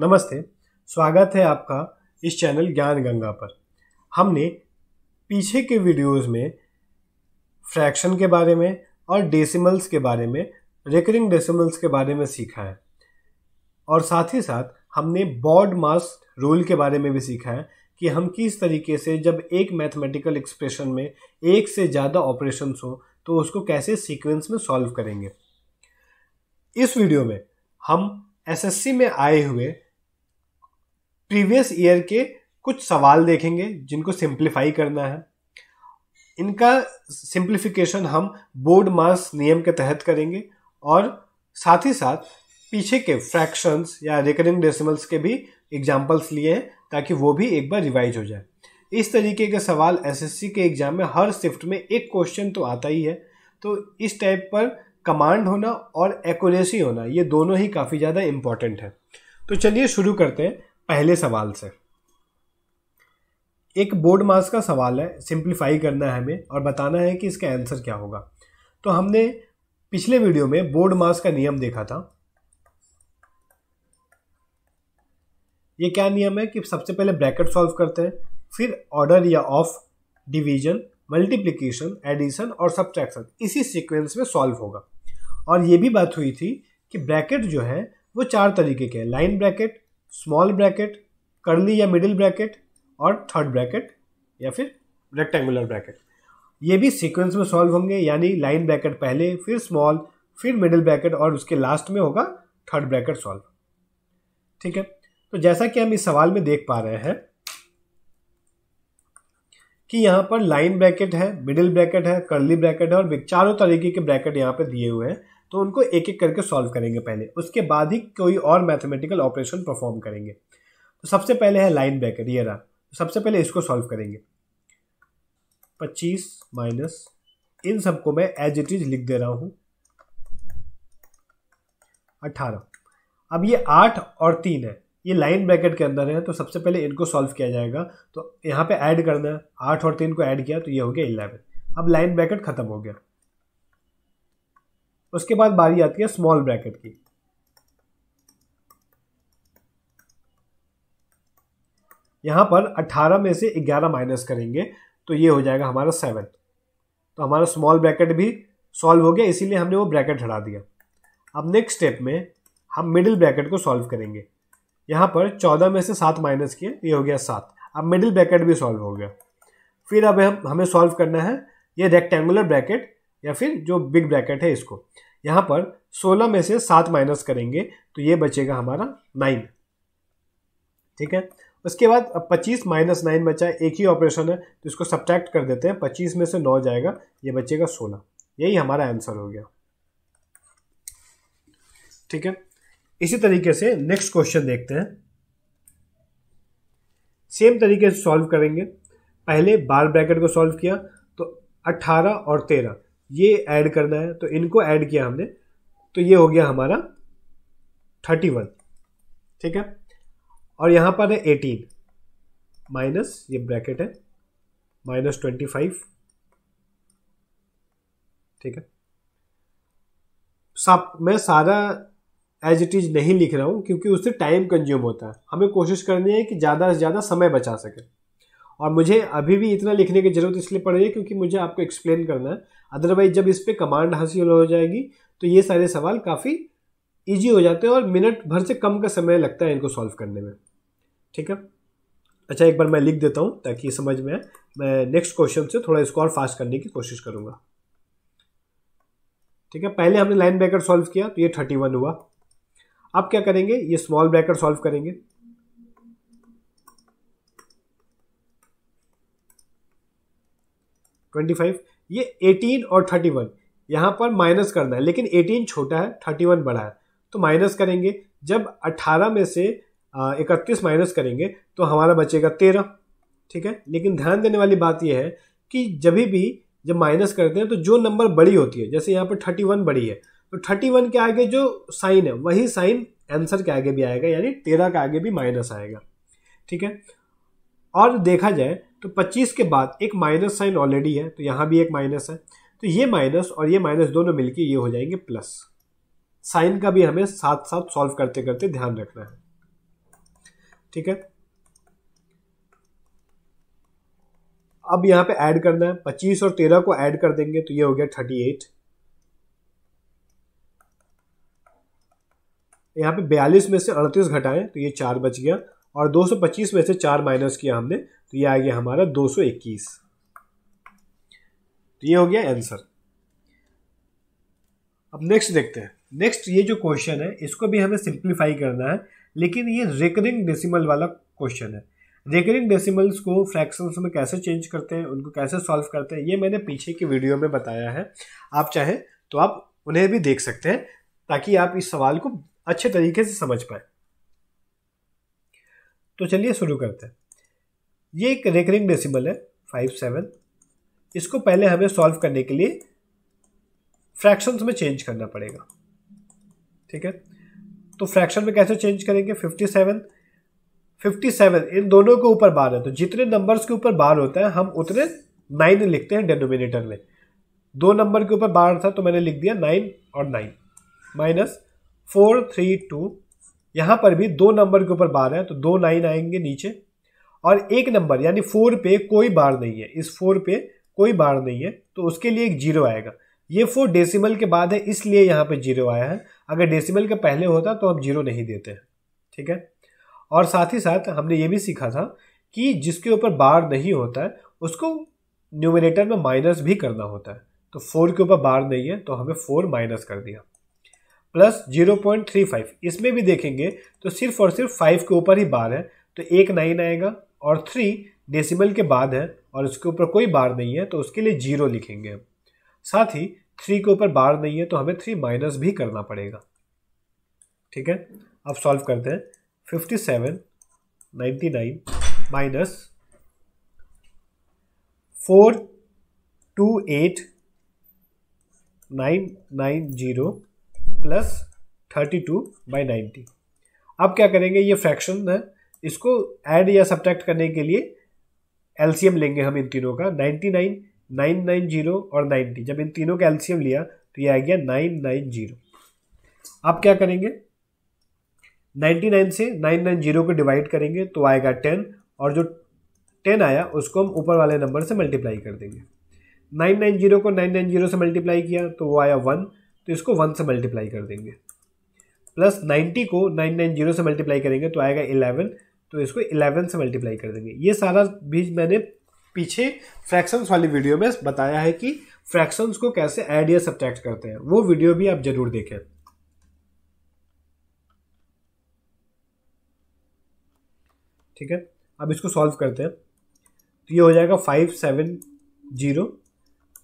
नमस्ते, स्वागत है आपका इस चैनल ज्ञान गंगा पर। हमने पीछे के वीडियोस में फ्रैक्शन के बारे में और डेसिमल्स के बारे में, रिकरिंग डेसिमल्स के बारे में सीखा है और साथ ही साथ हमने बॉड मास रूल के बारे में भी सीखा है कि हम किस तरीके से जब एक मैथमेटिकल एक्सप्रेशन में एक से ज़्यादा ऑपरेशंस हो तो उसको कैसे सीक्वेंस में सॉल्व करेंगे। इस वीडियो में हम एसएससी में आए हुए प्रीवियस ईयर के कुछ सवाल देखेंगे जिनको सिंप्लीफाई करना है। इनका सिंप्लीफिकेशन हम बोर्ड मास नियम के तहत करेंगे और साथ ही साथ पीछे के फ्रैक्शंस या रिकरिंग डेसिमल्स के भी एग्जाम्पल्स लिए हैं ताकि वो भी एक बार रिवाइज हो जाए। इस तरीके के सवाल एसएससी के एग्जाम में हर शिफ्ट में एक क्वेश्चन तो आता ही है, तो इस टाइप पर कमांड होना और एक्यूरेसी होना ये दोनों ही काफ़ी ज़्यादा इम्पॉर्टेंट है। तो चलिए शुरू करते हैं पहले सवाल से। एक बोर्ड मास का सवाल है, सिंप्लीफाई करना है हमें और बताना है कि इसका आंसर क्या होगा। तो हमने पिछले वीडियो में बोर्ड मास का नियम देखा था। ये क्या नियम है कि सबसे पहले ब्रैकेट सॉल्व करते हैं, फिर ऑर्डर या ऑफ, डिवीजन, मल्टीप्लिकेशन, एडिशन और सब्ट्रैक्शन इसी सीक्वेंस में सॉल्व होगा। और ये भी बात हुई थी कि ब्रैकेट जो है वो चार तरीके के हैं, line bracket, small bracket, curly या मिडिल ब्रैकेट और थर्ड ब्रैकेट या फिर रेक्टेंगुलर ब्रैकेट। ये भी सीक्वेंस में सॉल्व होंगे, यानी लाइन ब्रैकेट पहले, फिर स्मॉल, फिर मिडिल ब्रैकेट और उसके लास्ट में होगा थर्ड ब्रैकेट सॉल्व। ठीक है, तो जैसा कि हम इस सवाल में देख पा रहे हैं कि यहाँ पर लाइन ब्रैकेट है, मिडिल ब्रैकेट है, कर्ली ब्रैकेट है और चारों तरीके के ब्रैकेट यहाँ पे दिए हुए हैं। तो उनको एक एक करके सॉल्व करेंगे पहले, उसके बाद ही कोई और मैथमेटिकल ऑपरेशन परफॉर्म करेंगे। तो सबसे पहले है लाइन ब्रैकेट, ये रहा। तो सबसे पहले इसको सॉल्व करेंगे। 25 माइनस, इन सबको मैं एज इट इज लिख दे रहा हूँ, 18। अब ये 8 और 3 है, ये लाइन ब्रैकेट के अंदर है, तो सबसे पहले इनको सॉल्व किया जाएगा। तो यहाँ पे ऐड करना है, 8 और 3 को ऐड किया तो ये हो गया 11। अब लाइन ब्रैकेट खत्म हो गया। उसके बाद बारी आती है स्मॉल ब्रैकेट की। यहाँ पर 18 में से 11 माइनस करेंगे तो ये हो जाएगा हमारा 7। तो हमारा स्मॉल ब्रैकेट भी सॉल्व हो गया, इसीलिए हमने वो ब्रैकेट हटा दिया। अब नेक्स्ट स्टेप में हम मिडिल ब्रैकेट को सॉल्व करेंगे। यहाँ पर 14 में से 7 माइनस किए, ये हो गया 7। अब मिडिल ब्रैकेट भी सॉल्व हो गया। फिर अब हमें सॉल्व करना है ये रेक्टेंगुलर ब्रैकेट या फिर जो बिग ब्रैकेट है इसको। यहाँ पर 16 में से 7 माइनस करेंगे तो ये बचेगा हमारा 9। ठीक है, उसके बाद अब 25 माइनस 9 बचा है, एक ही ऑपरेशन है तो इसको सब्ट्रैक्ट कर देते हैं। 25 में से 9 जाएगा, ये बचेगा 16। यही हमारा आंसर हो गया। ठीक है, इसी तरीके से नेक्स्ट क्वेश्चन देखते हैं। सेम तरीके से सॉल्व करेंगे। पहले बार ब्रैकेट को सॉल्व किया तो 18 और 13 ये ऐड करना है, तो इनको ऐड किया हमने तो ये हो गया हमारा 31। ठीक है, और यहाँ पर है 18 माइनस, ये ब्रैकेट है, माइनस 25। ठीक है, मैं सारा एज इट इज नहीं लिख रहा हूँ क्योंकि उससे टाइम कंज्यूम होता है। हमें कोशिश करनी है कि ज़्यादा से ज़्यादा समय बचा सके, और मुझे अभी भी इतना लिखने की ज़रूरत इसलिए पड़ रही है क्योंकि मुझे आपको एक्सप्लेन करना है। अदरवाइज जब इस पर कमांड हासिल हो जाएगी तो ये सारे सवाल काफ़ी ईजी हो जाते हैं और मिनट भर से कम का समय लगता है इनको सॉल्व करने में। ठीक है, अच्छा एक बार मैं लिख देता हूँ ताकि समझ में आए। मैं नेक्स्ट क्वेश्चन से थोड़ा इसको और फास्ट करने की कोशिश करूँगा। ठीक है, पहले हमने लाइन ब्रैकेट सॉल्व किया तो ये 31 हुआ। अब क्या करेंगे, ये स्मॉल ब्रैकेट सॉल्व करेंगे। ये 18 और 31 यहाँ पर माइनस करना है, लेकिन 18 छोटा है, 31 बड़ा है, तो माइनस करेंगे। जब 18 में से 31 माइनस करेंगे तो हमारा बचेगा 13। ठीक है, लेकिन ध्यान देने वाली बात यह है कि जब माइनस करते हैं तो जो नंबर बड़ी होती है, जैसे यहाँ पर 31 बड़ी है, तो 31 के आगे जो साइन है वही साइन आंसर के आगे भी आएगा, यानी 13 के आगे भी माइनस आएगा। ठीक है, और देखा जाए तो 25 के बाद एक माइनस साइन ऑलरेडी है, तो यहाँ भी एक माइनस है, तो ये माइनस और ये माइनस दोनों मिलके ये हो जाएंगे प्लस। साइन का भी हमें साथ साथ सॉल्व करते करते ध्यान रखना है। ठीक है। अब यहाँ पे ऐड करना है, 25 और 13 को ऐड कर देंगे तो ये हो गया 38। यहाँ पे 42 में से 38 घटाएं तो ये 4 बच गया, और 225 में से 4 माइनस किया हमने तो ये आ गया हमारा 221। तो ये हो गया आंसर। अब नेक्स्ट देखते हैं। नेक्स्ट ये जो क्वेश्चन है इसको भी हमें सिंप्लीफाई करना है, लेकिन ये रिकरिंग डेसिमल वाला क्वेश्चन है। रिकरिंग डेसिमल्स को फ्रैक्शंस में कैसे चेंज करते हैं, उनको कैसे सॉल्व करते हैं, ये मैंने पीछे की वीडियो में बताया है। आप चाहें तो आप उन्हें भी देख सकते हैं ताकि आप इस सवाल को अच्छे तरीके से समझ पाए। तो चलिए शुरू करते हैं। ये एक रिकरिंग डेसिमल है 57। इसको पहले हमें सॉल्व करने के लिए फ्रैक्शंस में चेंज करना पड़ेगा, ठीक है। तो फ्रैक्शन में कैसे चेंज करेंगे? 57 इन दोनों के ऊपर बार है, तो जितने नंबर्स के ऊपर बार होता है हम उतने 9 लिखते हैं डिनोमिनेटर में। 2 नंबर के ऊपर बार था तो मैंने लिख दिया 9 और 9 माइनस 4 3 2। यहां पर भी 2 नंबर के ऊपर बार है तो 2 9 आएंगे नीचे, और एक नंबर यानी 4 पे कोई बार नहीं है, इस 4 पे कोई बार नहीं है तो उसके लिए एक 0 आएगा। ये 4 डेसिमल के बाद है इसलिए यहाँ पे 0 आया है, अगर डेसिमल के पहले होता तो हम 0 नहीं देते हैं, ठीक है। और साथ ही साथ हमने ये भी सीखा था कि जिसके ऊपर बार नहीं होता है उसको न्यूमरेटर में माइनस भी करना होता है। तो 4 के ऊपर बार नहीं है तो हमें 4 माइनस कर दिया, प्लस 0.35। इसमें भी देखेंगे तो सिर्फ और सिर्फ 5 के ऊपर ही बार है तो एक 9 आएगा, और 3 डेसिमल के बाद है और उसके ऊपर कोई बार नहीं है तो उसके लिए 0 लिखेंगे हम। साथ ही 3 के ऊपर बार नहीं है तो हमें 3 माइनस भी करना पड़ेगा, ठीक है। अब सॉल्व करते हैं। 57 99 माइनस 428 990 प्लस 32/90। अब क्या करेंगे? ये फ्रैक्शन है, इसको ऐड या सब्ट्रैक्ट करने के लिए एलसीएम लेंगे हम इन तीनों का। 99 990 और 90, जब इन तीनों का एलसीएम लिया तो ये आ गया 990। अब क्या करेंगे? 99 से 990 को डिवाइड करेंगे तो आएगा 10, और जो 10 आया उसको हम ऊपर वाले नंबर से मल्टीप्लाई कर देंगे। 990 को 990 से मल्टीप्लाई किया तो वो आया 1, तो इसको 1 से मल्टीप्लाई कर देंगे। प्लस 90 को 990 से मल्टीप्लाई करेंगे तो आएगा 11, तो इसको 11 से मल्टीप्लाई कर देंगे। ये सारा भी मैंने पीछे फ्रैक्शंस वाली वीडियो में बताया है कि फ्रैक्शंस को कैसे ऐड या सब्ट्रैक्ट करते हैं, वो वीडियो भी आप जरूर देखें, ठीक है। अब इसको सॉल्व करते हैं। तो ये हो जाएगा 570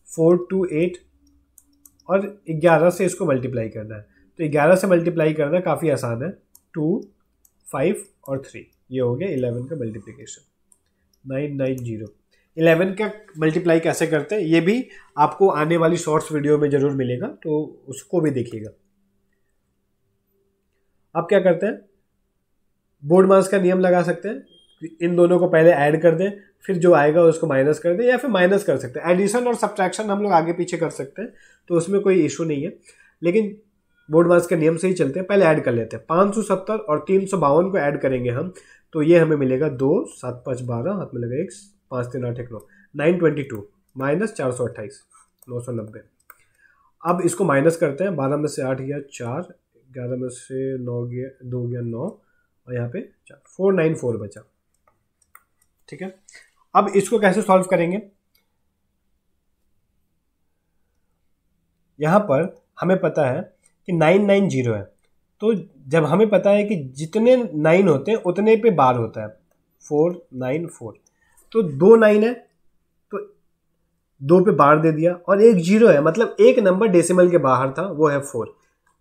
428 और 11 से इसको मल्टीप्लाई करना है। तो 11 से मल्टीप्लाई करना काफ़ी आसान है, 2 5 और 3, ये हो गया 11 का मल्टीप्लिकेशन 990। 11 का मल्टीप्लाई कैसे करते हैं ये भी आपको आने वाली शॉर्ट्स वीडियो में जरूर मिलेगा, तो उसको भी देखिएगा। अब क्या करते हैं? बोर्ड मास का नियम लगा सकते हैं, इन दोनों को पहले ऐड कर दें, फिर जो आएगा उसको माइनस कर दें, या फिर माइनस कर सकते हैं। एडिशन और सब्ट्रैक्शन हम लोग आगे पीछे कर सकते हैं, तो उसमें कोई इशू नहीं है, लेकिन बोर्ड मास के नियम से ही चलते हैं। पहले ऐड कर लेते हैं। 570 और 352 को ऐड करेंगे हम, तो ये हमें मिलेगा 2 7 5 12, हाथ में लगा 1 5 3 8 1 9 922 माइनस 428 990। अब इसको माइनस करते हैं। 12 में से 8 गया 4, 11 में से 9 गया 2 गया 9, और यहाँ पे 4 494 बचा, ठीक है। अब इसको कैसे सॉल्व करेंगे? यहां पर हमें पता है कि 990 है, तो जब हमें पता है कि जितने 9 होते हैं उतने पे बार होता है 494, तो 2 9 है तो 2 पे बार दे दिया, और एक 0 है मतलब एक नंबर डेसिमल के बाहर था, वो है 4,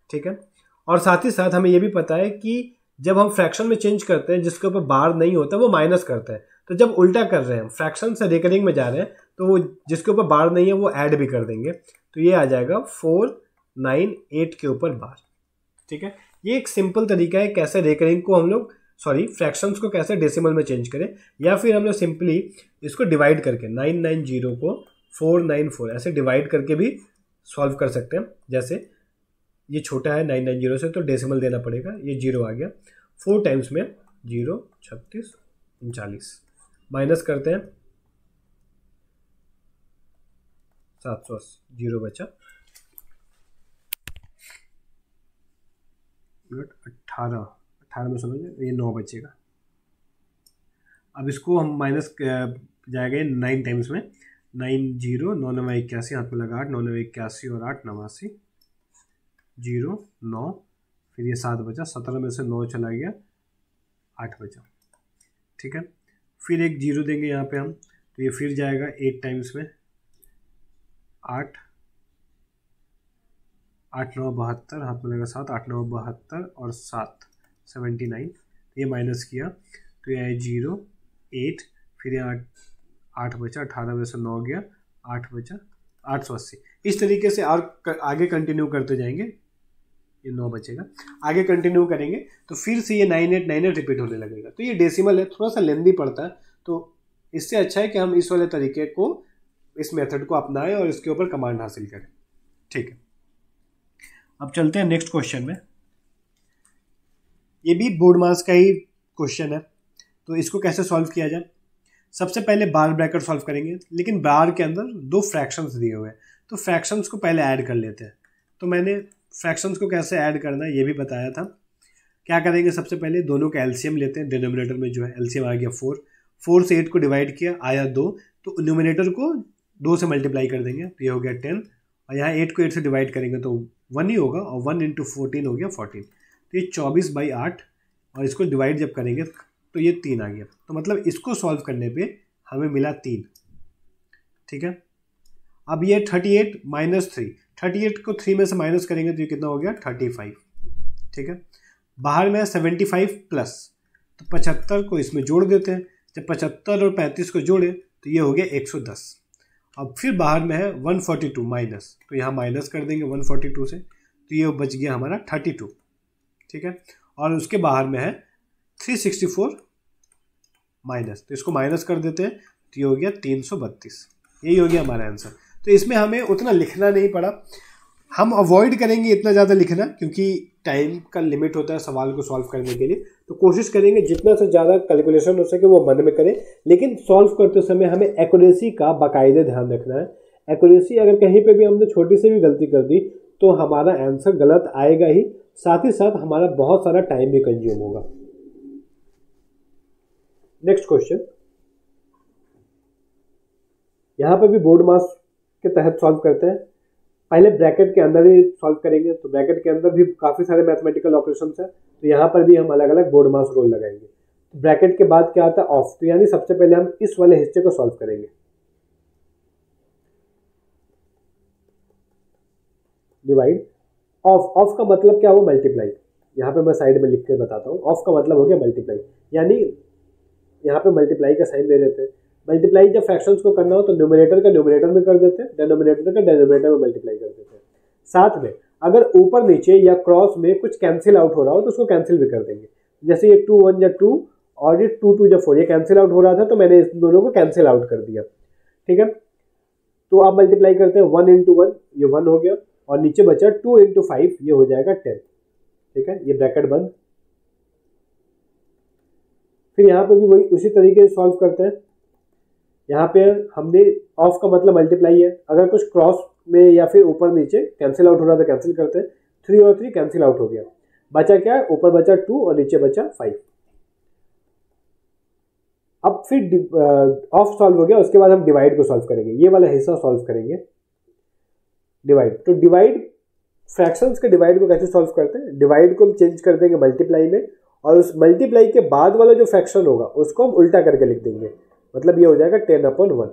ठीक है। और साथ ही साथ हमें यह भी पता है कि जब हम फ्रैक्शन में चेंज करते हैं जिसके ऊपर बार नहीं होता वो माइनस करता है, तो जब उल्टा कर रहे हैं फ्रैक्शन से रिकरिंग में जा रहे हैं तो वो जिसके ऊपर बार नहीं है वो ऐड भी कर देंगे, तो ये आ जाएगा 498 के ऊपर बार, ठीक है। ये एक सिंपल तरीका है कैसे रिकरिंग को हम लोग फ्रैक्शंस को कैसे डेसिमल में चेंज करें, या फिर हम लोग सिंपली इसको डिवाइड करके 990 को 494 ऐसे डिवाइड करके भी सॉल्व कर सकते हैं। जैसे ये छोटा है 990 से तो डेसिमल देना पड़ेगा, ये 0 आ गया, 4 टाइम्स में 0, 36, 39 माइनस करते हैं 780, 0 बचा 18 में समझ ये 9 बचेगा। अब इसको हम माइनस जाएगा 9 टाइम्स में, 9 0 9 9 81, हाथ में लगा 8, 9 9 81 और 8 89, 0 9, फिर ये 7 बचा, 17 में से 9 चला गया, 8 बचा। ठीक है, फिर एक 0 देंगे यहाँ पे हम, तो ये फिर जाएगा 8 टाइम्स में, 8 8 9 72, हाथ में लगा 7, 8 9 72 और 7 79, ये माइनस किया तो ये आया 0 8, फिर यहाँ 8 बचा, 18 में से 9 गया, 8 बचा, 880। इस तरीके से और आगे कंटिन्यू करते जाएंगे, ये 9 बचेगा, आगे कंटिन्यू करेंगे तो फिर से ये 9898 रिपीट होने लगेगा। तो ये डेसिमल है, थोड़ा सा लेंदी पड़ता है, तो इससे अच्छा है कि हम इस वाले तरीके को, इस मेथड को अपनाएं और इसके ऊपर कमांड हासिल करें। ठीक है, अब चलते हैं नेक्स्ट क्वेश्चन में। ये भी बोर्ड मास का ही क्वेश्चन है, तो इसको कैसे सॉल्व किया जाए। सबसे पहले बार ब्रैकेट सॉल्व करेंगे, लेकिन बार के अंदर 2 फ्रैक्शंस दिए हुए हैं, तो फ्रैक्शंस को पहले ऐड कर लेते हैं। तो मैंने फ्रैक्शंस को कैसे ऐड करना है ये भी बताया था। क्या करेंगे, सबसे पहले दोनों का एलसीएम लेते हैं। डिनोमिनेटर में जो है एलसीएम आ गया 4 से 8 को डिवाइड किया, आया 2, तो न्यूमिनेटर को 2 से मल्टीप्लाई कर देंगे, तो ये हो गया 10, और यहाँ 8 को 8 से डिवाइड करेंगे तो 1 ही होगा, और 1 × 14 हो गया 14, तो ये 24/8, और इसको डिवाइड जब करेंगे तो ये 3 आ गया। तो मतलब इसको सॉल्व करने पे हमें मिला 3। ठीक है, अब ये 38 - 3, 38 को 3 में से माइनस करेंगे तो ये कितना हो गया 35। ठीक है, बाहर में 75 प्लस, तो 75 को इसमें जोड़ देते हैं। जब 75 और 35 को जोड़े तो ये हो गया 110। अब फिर बाहर में है 142 माइनस, तो यहाँ माइनस कर देंगे 142 से, तो ये बच गया हमारा 32। ठीक है, और उसके बाहर में है 364 माइनस, तो इसको माइनस कर देते हैं, तो ये हो गया 332। यही हो गया हमारा आंसर। तो इसमें हमें उतना लिखना नहीं पड़ा, हम अवॉइड करेंगे इतना ज़्यादा लिखना, क्योंकि टाइम का लिमिट होता है सवाल को सॉल्व करने के लिए। तो कोशिश करेंगे जितना से ज़्यादा कैलकुलेशन हो सके वो मन में करें, लेकिन सॉल्व करते समय हमें एक्यूरेसी का बाकायदे ध्यान रखना है। एक्यूरेसी अगर कहीं पे भी हमने छोटी सी भी गलती कर दी तो हमारा आंसर गलत आएगा ही, साथ ही साथ हमारा बहुत सारा टाइम भी कंज्यूम होगा। नेक्स्ट क्वेश्चन, यहाँ पे भी बोर्ड मास के तहत सॉल्व करते हैं। पहले ब्रैकेट के अंदर ही सॉल्व करेंगे, तो ब्रैकेट के अंदर भी काफ़ी सारे मैथमेटिकल ऑपरेशंस हैं, तो यहाँ पर भी हम अलग अलग बोर्ड मास रूल लगाएंगे। तो ब्रैकेट के बाद क्या आता है ऑफ, तो यानी सबसे पहले हम इस वाले हिस्से को सॉल्व करेंगे। डिवाइड ऑफ का मतलब क्या हुआ मल्टीप्लाई, यहाँ पे मैं साइड में लिख के बताता हूँ। ऑफ का मतलब हो गया मल्टीप्लाई, यानी यहाँ पे मल्टीप्लाई का साइन दे देते हैं। मल्टीप्लाई जब फ्रैक्शंस को करना हो तो न्यूमरेटर का न्यूमरेटर में कर देते हैं, डिनोमिनेटर का डिनोमिनेटर में मल्टीप्लाई कर देते हैं। साथ में अगर ऊपर नीचे या क्रॉस में कुछ कैंसिल आउट हो रहा हो तो उसको कैंसिल भी कर देंगे। जैसे ये 2 1 2 और ये 2 2 4, ये कैंसिल आउट हो रहा था तो मैंने इस दोनों को कैंसिल आउट कर दिया। ठीक है, तो आप मल्टीप्लाई करते हैं 1 × 1, ये 1 हो गया, और नीचे बचा 2 × 5, ये हो जाएगा 10। ठीक है, ये ब्रैकेट बंद। फिर यहाँ पे भी वही उसी तरीके से सॉल्व करते हैं। यहाँ पे हमने ऑफ का मतलब मल्टीप्लाई है, अगर कुछ क्रॉस में या फिर ऊपर नीचे कैंसिल आउट हो रहा था कैंसिल करते हैं। 3 और 3 कैंसिल आउट हो गया, बचा क्या, ऊपर बचा 2 और नीचे बचा 5। अब फिर ऑफ सॉल्व हो गया, उसके बाद हम डिवाइड को सॉल्व करेंगे, ये वाला हिस्सा सॉल्व करेंगे डिवाइड। तो डिवाइड, फ्रैक्शंस के डिवाइड को कैसे सॉल्व करते हैं, डिवाइड को हम चेंज कर देंगे मल्टीप्लाई में, और उस मल्टीप्लाई के बाद वाला जो फ्रैक्शन होगा उसको हम उल्टा करके लिख देंगे, मतलब ये हो जाएगा 10/1।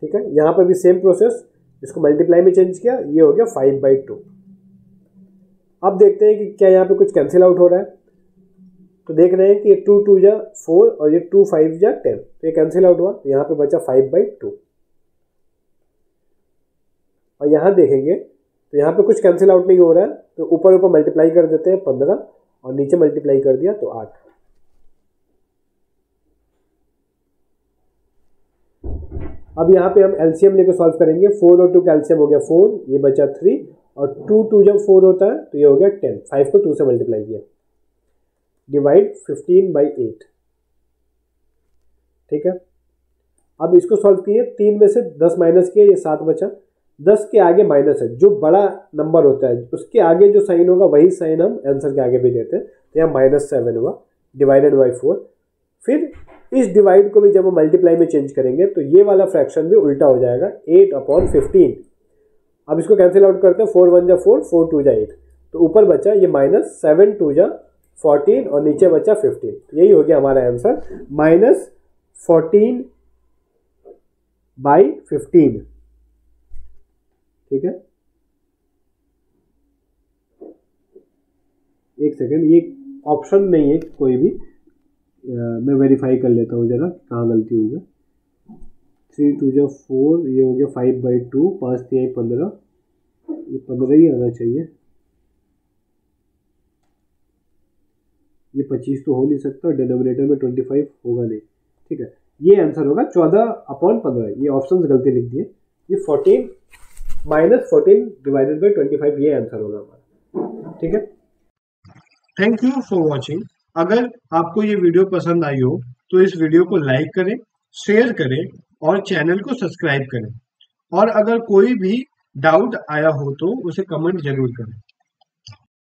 ठीक है, यहाँ पर भी सेम प्रोसेस, इसको मल्टीप्लाई में चेंज किया, ये हो गया 5/2। अब देखते हैं कि क्या यहाँ पे कुछ कैंसिल आउट हो रहा है, तो देख रहे हैं कि ये 2 2 जा 4 और ये 2 5 जा 10, तो ये कैंसिल आउट हुआ, तो यहाँ पे बचा 5/2। और यहाँ देखेंगे तो यहाँ पे कुछ कैंसिल आउट नहीं हो रहा है, तो ऊपर ऊपर मल्टीप्लाई कर देते हैं 15 और नीचे मल्टीप्लाई कर दिया तो 8। अब यहाँ पे हम एलसीएम लेकर सॉल्व करेंगे। 4 और 2 का एलसीएम हो गया 4, ये बचा 3, और 2 2 जब 4 होता है तो ये हो गया 10। 5 को 2 से मल्टीप्लाई किया, डिवाइड 15/8। ठीक है, अब इसको सॉल्व किए, 3 में से 10 माइनस किए, ये 7 बचा। 10 के आगे माइनस है, जो बड़ा नंबर होता है उसके आगे जो साइन होगा वही साइन हम आंसर के आगे भी देते हैं। तो यहाँ -7 हुआ डिवाइडेड बाई 4। फिर इस डिवाइड को भी जब हम मल्टीप्लाई में चेंज करेंगे तो ये वाला फ्रैक्शन भी उल्टा हो जाएगा, 8/15। अब इसको कैंसिल आउट करते हैं, 4 1 जा 4, 4 2 जा 8। तो ऊपर बचा ये -7 2 जा 14 और नीचे बचा 15। यही हो गया हमारा आंसर, -14/15। ठीक है, एक सेकेंड, ये ऑप्शन नहीं है कोई भी, मैं वेरीफाई कर लेता हूँ जरा कहाँ गलती हुई है। 3 2 जा 4, ये हो गया 5/2, 5 3 15, ये 15 ही आना चाहिए, ये 25 तो हो नहीं सकता, डिनोमिनेटर में 25 होगा नहीं। ठीक है, ये आंसर होगा 14/15। ये ऑप्शंस गलती लिख दिए, ये 14 -14 डिवाइडेड बाई 25, ये आंसर होगा हमारा। ठीक है, थैंक यू फॉर वॉचिंग। अगर आपको ये वीडियो पसंद आई हो तो इस वीडियो को लाइक करें, शेयर करें और चैनल को सब्सक्राइब करें। और अगर कोई भी डाउट आया हो तो उसे कमेंट जरूर करें।